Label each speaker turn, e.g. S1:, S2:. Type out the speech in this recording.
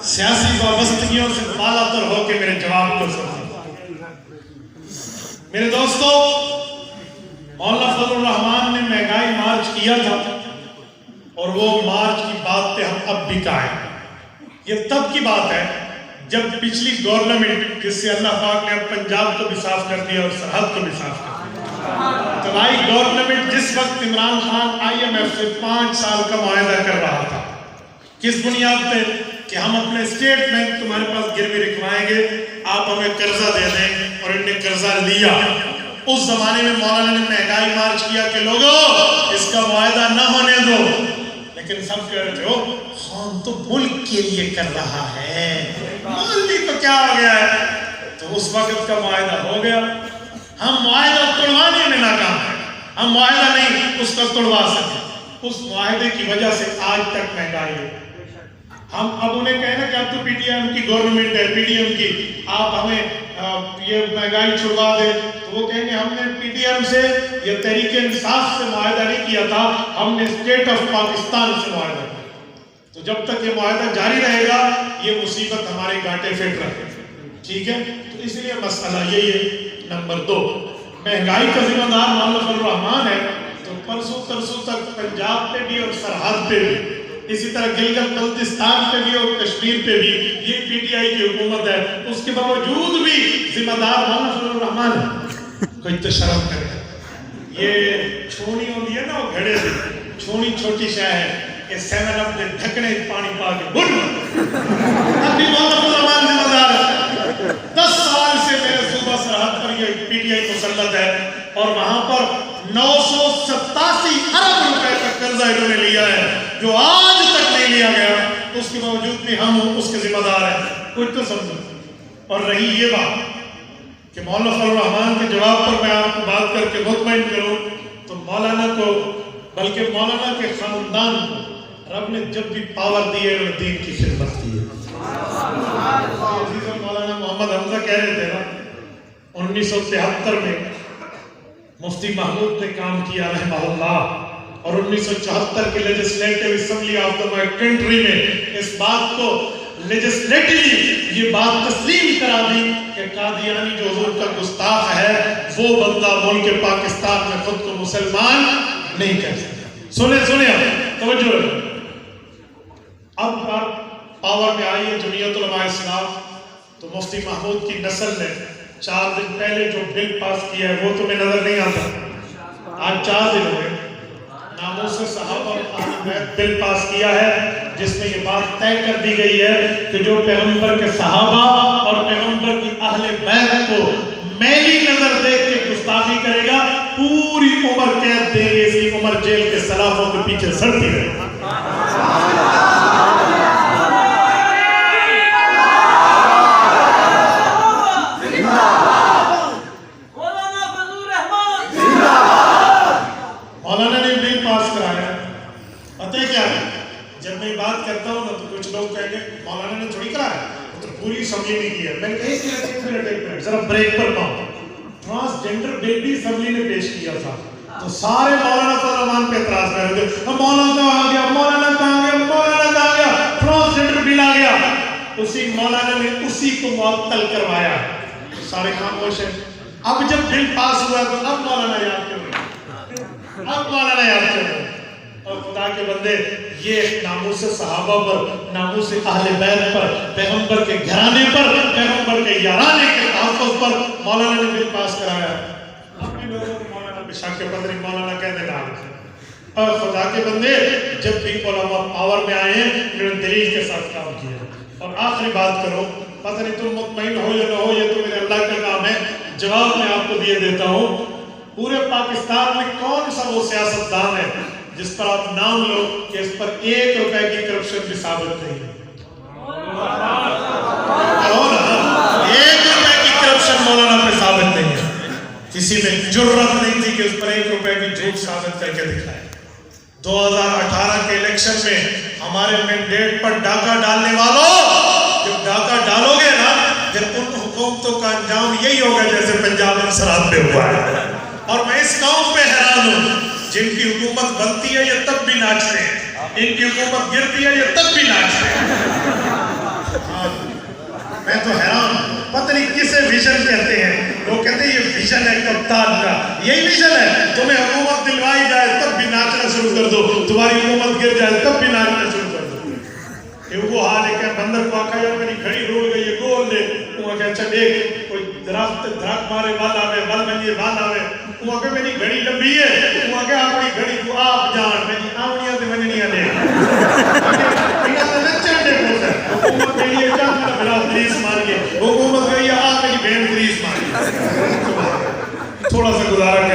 S1: سیاسی وابستگیوں سے بالا تر ہو کے میرے جواب کو سمجھیں۔ میرے دوستو، مولانا فضل الرحمان نے مہنگائی مارچ کیا تھا اور وہ مارچ کی بات پہ ہم اب بھی قائم ہیں۔ یہ تب کی بات ہے جب پچھلی گورنمنٹ، جس سے اللہ پاک نے اب پنجاب کو بھی صاف کر دیا اور سرحد کو بھی صاف کر دیا، تباہی گورنمنٹ جس وقت عمران خان IMF سے 5 سال کا معاہدہ کر رہا تھا، کس بنیاد پہ کہ ہم اپنے اسٹیٹ بینک تمہارے پاس گروی رکھوائیں گے، آپ ہمیں قرضہ دے دیں، اور انہوں نے قرضہ لیا۔ اس زمانے میں مولانا نے مہنگائی مارچ کیا کہ لوگوں اس کا معاہدہ نہ ہونے دو، لیکن سب کہہ رہے تھے او خان تو ملک کے لیے کر رہا ہے، مولوی تو کیا ہو گیا ہے۔ تو اس وقت کا معاہدہ ہو گیا۔ ہم معاہدہ توڑوانے میں ناکام ہیں، ہم معاہدہ نہیں اس کا توڑوا سکتے۔ اس معاہدے کی وجہ سے آج تک مہنگائی ہے۔ ہم اب انہیں کہیں نا کہ اب تو PTM کی گورنمنٹ ہے، PDM کی، آپ ہمیں یہ مہنگائی چھڑوا دیں، تو وہ کہیں گے ہم نے PTM سے یا تحریک انصاف سے معاہدہ نہیں کیا تھا، ہم نے اسٹیٹ آف پاکستان سے معاہدہ کیا۔ تو جب تک یہ معاہدہ جاری رہے گا یہ مصیبت ہمارے گاٹے فٹ رہے گی، ٹھیک ہے۔ تو اس لیے مسئلہ یہی ہے۔ نمبر 2، مہنگائی کا ذمہ دار مولانا فضل الرحمان ہے، تو پرسوں ترسوں تک پنجاب پہ بھی اور سرحد پہ بھی، اسی طرح گلگت بلتستان پہ بھی اور کشمیر پہ بھی یہ PTI کی حکومت ہے، اس کے باوجود بھی ذمہ دار مولانا فضل الرحمان ہے۔ کوئی تو شرم کرے۔ یہ چھونی ہوتی ہے نا وہ گھڑے سے، چھونی چھوٹی شے ہے، کہ 7 اپ نے ڈھکنے پانی پا کے بڑھ ابھی مولانا فضل الرحمان ذمہ دار ہے۔ 10 سال سے میرے صوبہ سرحد پر یہ PTI مسلط ہے، اور وہاں پر 987 ارب روپے کا قرضہ انہوں نے لیا ہے جو آج تک نہیں لیا گیا۔ اس کے باوجود بھی ہم اس کے ذمہ دار ہیں، کچھ تو سمجھو۔ اور رہی یہ بات کہ مولانا فضل الرحمان کے جواب پر میں آپ کو بات کر کے مطمئن کروں تو مولانا کو، بلکہ مولانا کے خاندان کو رب نے جب بھی پاور دی ہے انہوں نے دین کی خدمت کی ہے۔ مولانا محمد حمزہ کہہ رہے تھے نا 1973 میں مفتی محمود نے کام کیا رحمہ اللہ، اور 1974 کے legislative assembly of the country میں اس بات کو لیجسلیٹولی یہ بات تسلیم کرا دی کہ قادیانی جو حضور کا گستاخ ہے وہ بندہ ملک پاکستان میں خود کو مسلمان نہیں کہہ سکتا۔ سنیں توجہ رکھیں۔ اب پاور میں آئی ہے جمعیت علماء اسلام، تو مفتی محمود کی نسل نے 4 دن پہلے جو بل پاس کیا ہے وہ تمہیں نظر نہیں آتا، آج 4 دن ہوئے، ناموس صحابہ اور اہل بیت بل پاس کیا ہے جس میں یہ بات طے کر دی گئی ہے کہ جو پیغمبر کے صحابہ اور پیغمبر کی اہل بیت کو میلی نظر دیکھ کے گستاخی کرے گا پوری عمر قید دیں گے، اس کی عمر جیل کے سلافوں کے پیچھے سڑتی رہے گی۔ مولانا نے بل پاس کرایا، پتہ کیا ہے جب میں بات کرتا ہوں نا تو کچھ لوگ کہیں گے مولانا نے تھوڑی کرایا، تو پوری اسمبلی نے کی ہے۔ میں نے کہا ایک منٹ ذرا بریک پر پاؤں، ٹرانسجنڈر بل بھی اسمبلی نے پیش کیا تھا، تو سارے مولانا فضل الرحمان پہ اعتراض کر رہے تھے مولانا کہاں آ گیا، مولانا کہاں آ گیا، مولانا کہاں آ گیا، ٹرانسجنڈر بل آ گیا۔ اسی مولانا نے اسی کو معطل کروایا، سارے خاموش ہیں۔ اب جب بل پاس ہوا تو اب مولانا یاد کرو، اب مولانا یاد کرو۔ اور خدا کے بندے یہ ناموس صحابہ پر، ناموس اہل بیت پر، پیغمبر کے گھرانے پر، پیغمبر کے یارانے کے تحفظ پر مولانا نے بل پاس کرایا۔ اب بھی لوگوں کو مولانا پہ شک ہے، پتہ نہیں مولانا کہنے لگا۔ اور خدا کے بندے جب بھی علماء پاور میں آئے ہیں انہوں نے دلیل کے ساتھ کام کیا۔ اور آخری بات کرو، پتہ نہیں تم مطمئن ہو یا نہ ہو، یہ تو میرے اللہ کا کام ہے، جواب میں آپ کو دیے دیتا ہوں۔ پورے پاکستان میں کون سا وہ سیاستدان ہے جس پر آپ نام لو کہ اس پر 1 روپے کی کرپشن بھی ثابت نہیں ہے؟ 1 روپے کی کرپشن مولانا پہ ثابت نہیں ہے، کسی میں جرت نہیں تھی کہ اس پر 1 روپے کی جھوٹ ثابت کر کے دکھائے۔ 2018 کے الیکشن میں ہمارے مینڈیٹ پر ڈاکہ ڈالنے والوں، جب ڈاکہ ڈالو گے نا پھر ان حکومتوں کا انجام یہی ہوگا جیسے پنجاب میں سرحد پہ ہوا ہے۔ اور میں اس قوم پہ حیران ہوں جن کی حکومت بنتی ہے یہ تب بھی ناچتے ہیں، ان کی حکومت گرتی ہے یہ تب بھی ناچتے ہیں۔ نہیں کسے ویژن کہتے ہیں. لوگ کہتے ہیں یہ ویژن ہے کپتان کا, یہی ویژن ہے. تمہیں حکومت دلوائی جائے تب بھی ناچنا شروع کر دو, تمہاری حکومت گر جائے تب بھی ناچنا شروع کر دو. کہ وہ حال ہے کہ بندر کو آکھا یار میری گھڑی رول گئی ہے گول دے, وہ کہ اچھا دیکھ کوئی درخت مارے وال آوے وال بنجے وال آوے, وہ کہ میری گھڑی لمبی ہے, وہ کہ اپنی گھڑی کو آپ جان میری آونیاں تے ونجنیاں دے انہاں تے نچن دے کو سر. حکومت کے لیے چاند میرا بلا پولیس مار کے, حکومت کے لیے آپ میری بہن پولیس مار کے. تھوڑا سا گزارا